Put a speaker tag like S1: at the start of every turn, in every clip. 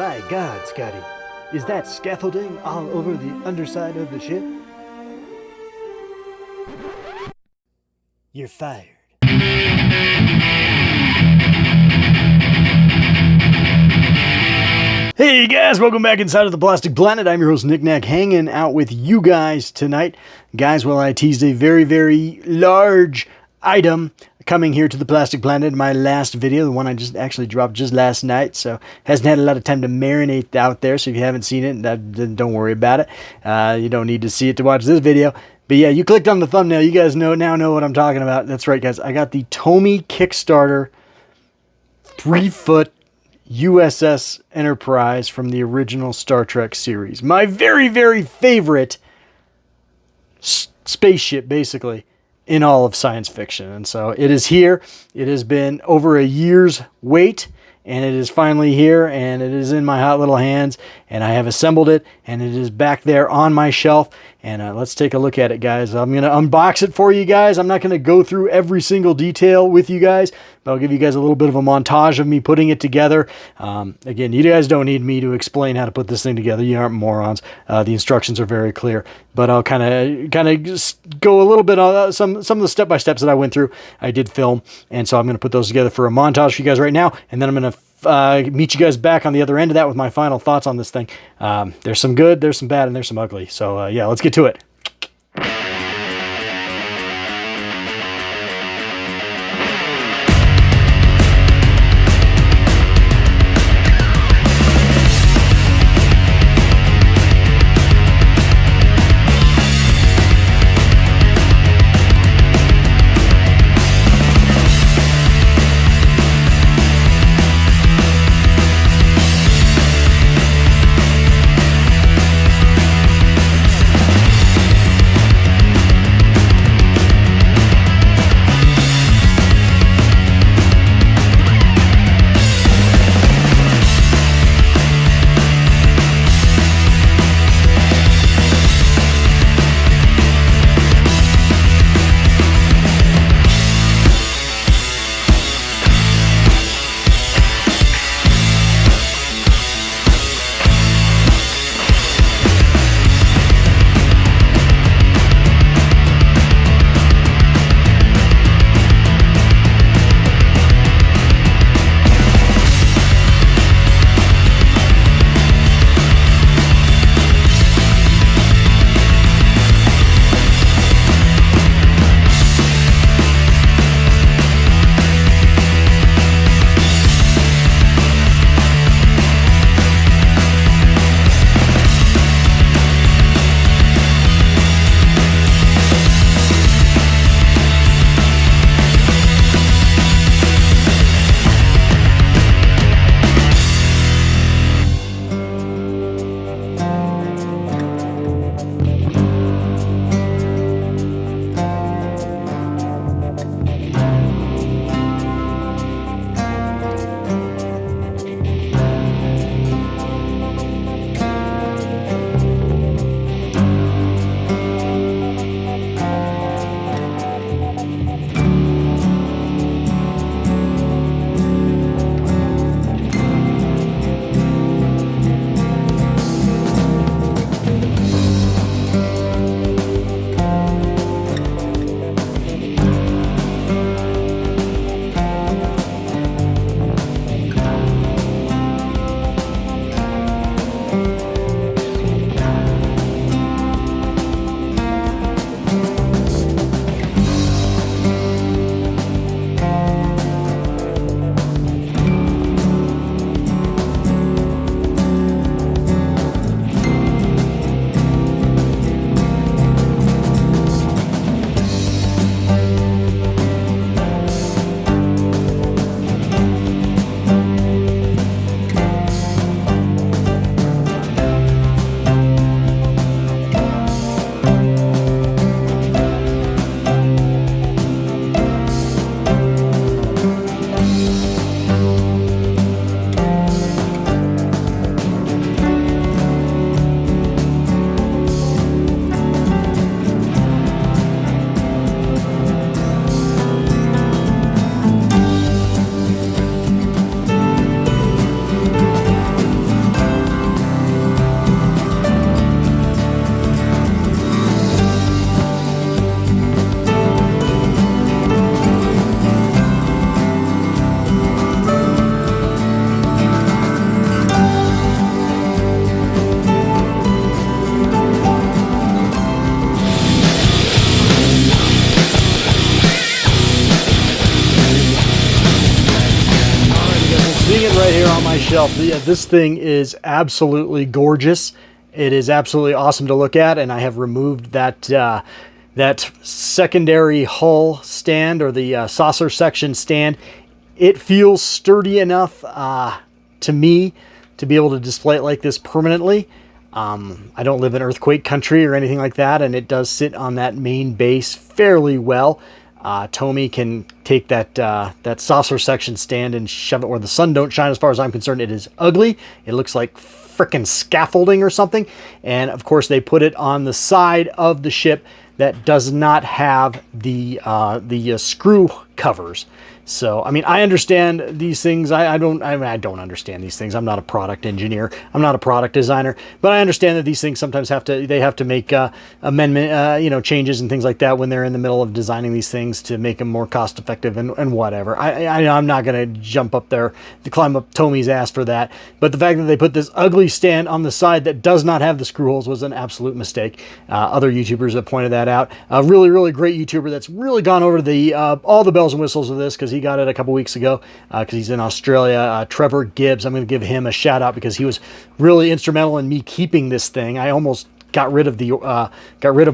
S1: My God, Scotty, is that scaffolding all over the underside of the ship? You're fired. Hey guys, welcome back inside of the Plastic Planet. I'm your host Nick Nack, hanging out with you guys tonight. Guys, well, I teased a very, very large item coming here to the Plastic Planet in my last video, the one I just actually dropped just last night, so hasn't had a lot of time to marinate out there. So if you haven't seen it, then don't worry about it. You don't need to see it to watch this video. But yeah, you clicked on the thumbnail. You guys now know what I'm talking about. That's right, guys. I got the Tomy Kickstarter 3-foot U.S.S. Enterprise from the original Star Trek series. My very, very favorite spaceship, basically, in all of science fiction. And so it is here. It has been over a year's wait, and it is finally here, and it is in my hot little hands, and I have assembled it, and it is back there on my shelf. And let's take a look at it, guys. I'm going to unbox it for you guys. I'm not going to go through every single detail with you guys, but I'll give you guys a little bit of a montage of me putting it together. Again, you guys don't need me to explain how to put this thing together. You aren't morons. The instructions are very clear, but I'll kind of go a little bit on some of the step-by-steps that I went through. I did film, and so I'm going to put those together for a montage for you guys right now, and then I'm going to meet you guys back on the other end of that with my final thoughts on this thing. There's some good, there's some bad, and there's some ugly. So yeah, let's get to it. shelf. This thing is absolutely gorgeous. It is absolutely awesome to look at, and I have removed that that secondary hull stand, or the saucer section stand. It feels sturdy enough to me to be able to display it like this permanently. I don't live in earthquake country or anything like that, and it does sit on that main base fairly well. Tomy can take that saucer section stand and shove it where the sun don't shine. As far as I'm concerned, it is ugly. It looks like frickin' scaffolding or something. And of course, they put it on the side of the ship that does not have the screw covers. So, I mean, I understand these things. I don't understand these things. I'm not a product engineer. I'm not a product designer, but I understand that these things sometimes have to make amendment, changes and things like that when they're in the middle of designing these things to make them more cost effective and whatever. I'm not going to jump up there to climb up Tomy's ass for that. But the fact that they put this ugly stand on the side that does not have the screw holes was an absolute mistake. Other YouTubers have pointed that out. A really, really great YouTuber that's really gone over the all the bells and whistles of this, because he got it a couple weeks ago, because he's in Australia. Trevor Gibbs, I'm going to give him a shout out because he was really instrumental in me keeping this thing. I almost got rid of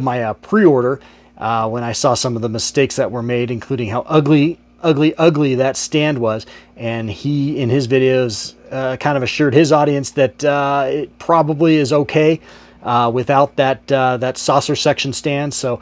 S1: my pre-order when I saw some of the mistakes that were made, including how ugly that stand was. And he, in his videos, kind of assured his audience that it probably is okay without that saucer section stand. So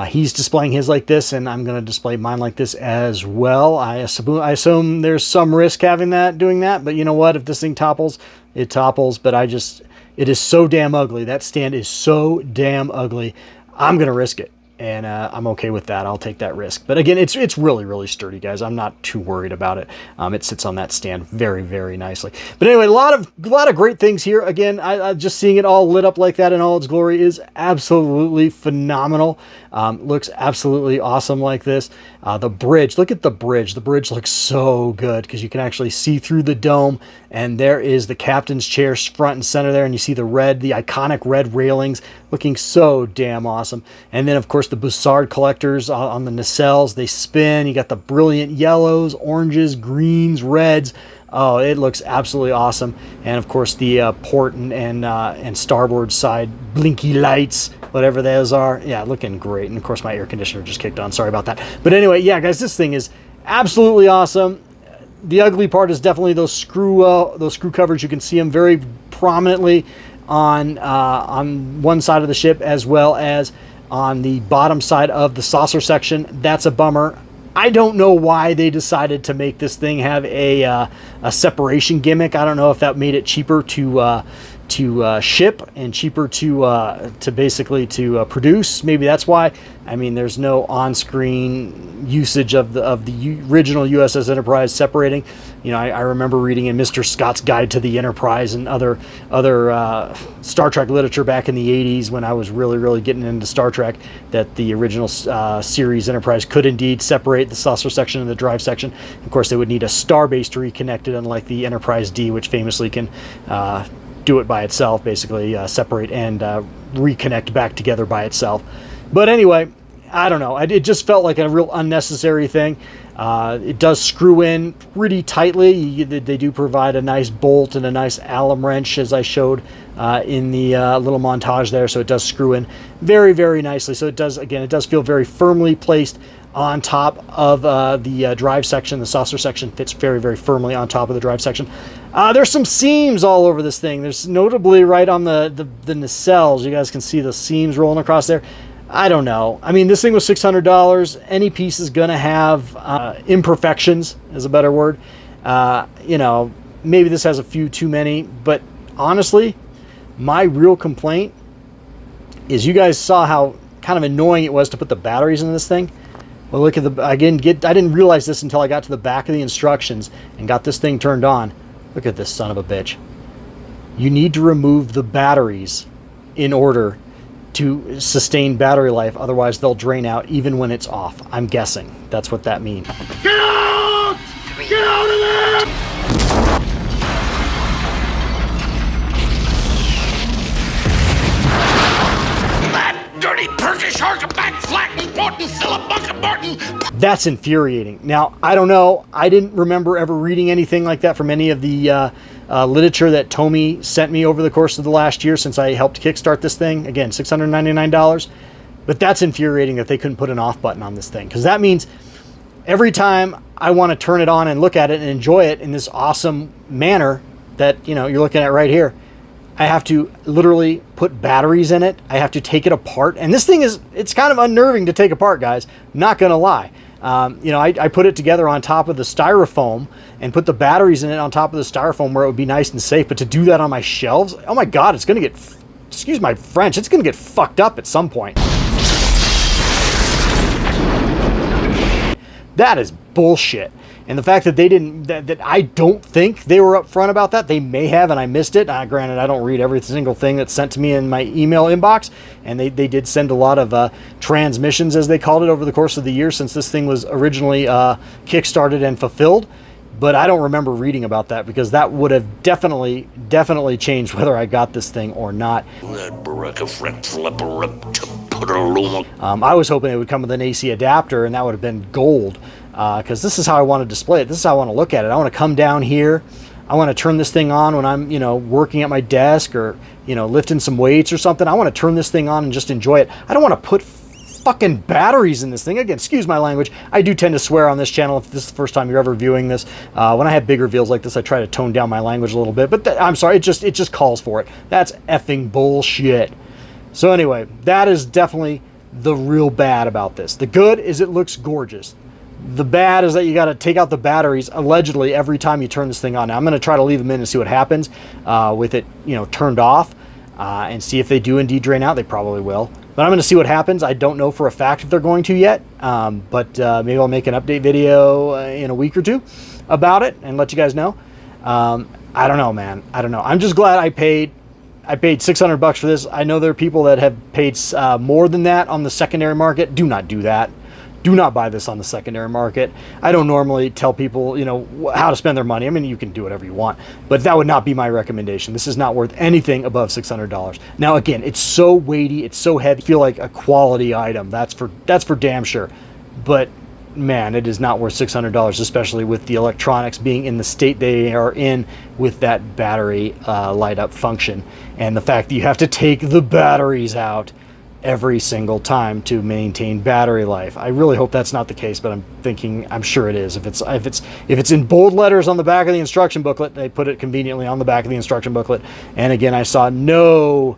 S1: he's displaying his like this, and I'm going to display mine like this as well. I assume there's some risk doing that, but you know what? If this thing topples, it topples. But it is so damn ugly. That stand is so damn ugly. I'm going to risk it. And I'm okay with that. I'll take that risk. But again, it's really, really sturdy, guys. I'm not too worried about it. It sits on that stand very, very nicely. But anyway, a lot of great things here. Again, I just seeing it all lit up like that in all its glory is absolutely phenomenal. Looks absolutely awesome like this. The bridge, look at the bridge. The bridge looks so good because you can actually see through the dome, and there is the captain's chair front and center there, and you see the iconic red railings looking so damn awesome. And then of course the Bussard collectors on the nacelles, they spin. You got the brilliant yellows, oranges, greens, reds. Oh, it looks absolutely awesome. And of course the port and starboard side blinky lights, whatever those are. Yeah, looking great. And of course my air conditioner just kicked on. Sorry about that. But anyway, yeah, guys, this thing is absolutely awesome. The ugly part is definitely those screw covers. You can see them very prominently on one side of the ship, as well as on the bottom side of the saucer section. That's a bummer. I don't know why they decided to make this thing have a separation gimmick. I don't know if that made it cheaper to ship and cheaper to basically produce. Maybe that's why. I mean, there's no on-screen usage of the original U.S.S. Enterprise separating. You know, I remember reading in Mr. Scott's Guide to the Enterprise and other Star Trek literature back in the 80s, when I was really getting into Star Trek, that the original series Enterprise could indeed separate the saucer section and the drive section. Of course, they would need a starbase to reconnect it, unlike the Enterprise D, which famously can do it by itself, basically separate and reconnect back together by itself. But anyway, I don't know. It just felt like a real unnecessary thing. It does screw in pretty tightly. They do provide a nice bolt and a nice Allen wrench, as I showed in the little montage there. So it does screw in very nicely. So it does feel very firmly placed on top of the drive section. The saucer section fits very firmly on top of the drive section. There's some seams all over this thing. There's notably right on the nacelles. You guys can see the seams rolling across there. I don't know. I mean, this thing was $600. Any piece is going to have imperfections, is a better word. You know, maybe this has a few too many, but honestly, my real complaint is, you guys saw how kind of annoying it was to put the batteries in this thing. Well, look at I didn't realize this until I got to the back of the instructions and got this thing turned on. Look at this son of a bitch. You need to remove the batteries in order to sustain battery life, otherwise they'll drain out even when it's off. I'm guessing that's what that means.
S2: Get out! Get out of there! That dirty Turkish horseback flat important Philip Martin.
S1: That's infuriating. Now, I don't know. I didn't remember ever reading anything like that from any of the literature that Tomy sent me over the course of the last year since I helped kickstart this thing. Again, $699. But that's infuriating that they couldn't put an off button on this thing, because that means every time I want to turn it on and look at it and enjoy it in this awesome manner that, you know, you're looking at right here, I have to literally put batteries in it. I have to take it apart. And this thing it's kind of unnerving to take apart, guys. Not going to lie. You know, I put it together on top of the styrofoam and put the batteries in it on top of the styrofoam where it would be nice and safe. But to do that on my shelves, oh my God, it's going to get, excuse my French, it's going to get fucked up at some point. That is bullshit. And the fact that they didn't, that I don't think they were upfront about that. They may have, and I missed it. Granted, I don't read every single thing that's sent to me in my email inbox. And they did send a lot of transmissions, as they called it, over the course of the year since this thing was originally kickstarted and fulfilled. But I don't remember reading about that, because that would have definitely changed whether I got this thing or not.
S2: I
S1: was hoping it would come with an AC adapter, and that would have been gold. Because this is how I want to display it. This is how I want to look at it. I want to come down here. I want to turn this thing on when I'm, you know, working at my desk or, you know, lifting some weights or something. I want to turn this thing on and just enjoy it. I don't want to put fucking batteries in this thing. Again, excuse my language. I do tend to swear on this channel if this is the first time you're ever viewing this. When I have big reveals like this, I try to tone down my language a little bit. But I'm sorry, it just calls for it. That's effing bullshit. So anyway, that is definitely the real bad about this. The good is it looks gorgeous. The bad is that you got to take out the batteries allegedly every time you turn this thing on. Now, I'm going to try to leave them in and see what happens with it, you know, turned off, and see if they do indeed drain out. They probably will, but I'm going to see what happens. I don't know for a fact if they're going to yet, but maybe I'll make an update video in a week or two about it and let you guys know. I don't know, man. I don't know. I'm just glad I paid $600 for this. I know there are people that have paid more than that on the secondary market. Do not do that. Do not buy this on the secondary market. I don't normally tell people, you know, how to spend their money. I mean, you can do whatever you want, but that would not be my recommendation. This is not worth anything above $600. Now, again, it's so weighty, it's so heavy. I feel like a quality item. That's for damn sure. But man, it is not worth $600, especially with the electronics being in the state they are in with that battery light up function, and the fact that you have to take the batteries out every single time to maintain battery life. I really hope that's not the case, but I'm sure it is. If it's in bold letters on the back of the instruction booklet, they put it conveniently on the back of the instruction booklet. And again, I saw no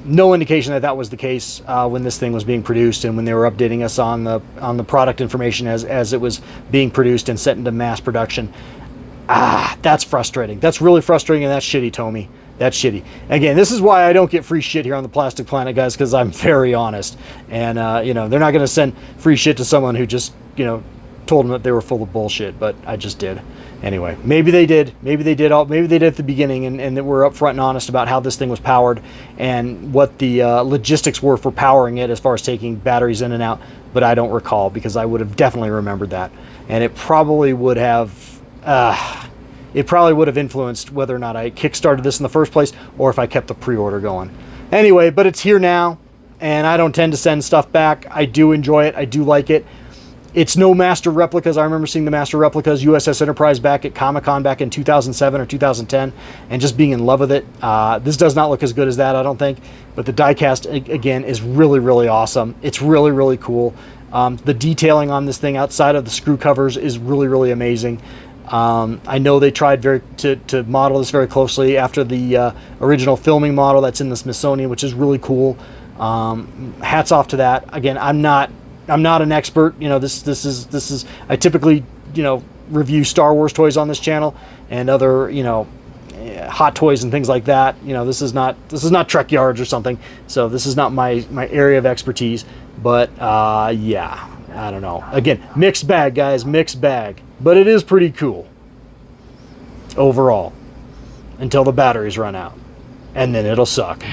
S1: indication that was the case when this thing was being produced and when they were updating us on the product information as it was being produced and set into mass production. That's frustrating. That's really frustrating, and that's shitty, Tomy. That's shitty. Again, this is why I don't get free shit here on the Plastic Planet, guys, because I'm very honest. And, you know, they're not going to send free shit to someone who just, you know, told them that they were full of bullshit, but I just did. Anyway, maybe they did. Maybe they did at the beginning, and that we're upfront and honest about how this thing was powered and what the logistics were for powering it as far as taking batteries in and out. But I don't recall, because I would have definitely remembered that. And it probably would have... it probably would have influenced whether or not I kickstarted this in the first place, or if I kept the pre-order going. Anyway, but it's here now, and I don't tend to send stuff back. I do enjoy it. I do like it. It's no master replicas. I remember seeing the master replicas U.S.S. Enterprise back at Comic-Con back in 2007 or 2010, and just being in love with it. This does not look as good as that, I don't think, but the diecast, again, is really, really awesome. It's really, really cool. The detailing on this thing outside of the screw covers is really, really amazing. I know they tried to model this very closely after the original filming model that's in the Smithsonian, which is really cool. Hats off to that. Again, I'm not an expert. You know, this is I typically, you know, review Star Wars toys on this channel and other, you know, hot toys and things like that. You know, this is not Trek Yards or something. So this is not my area of expertise. But yeah, I don't know. Again, mixed bag, guys, mixed bag. But it is pretty cool overall until the batteries run out, and then it'll suck.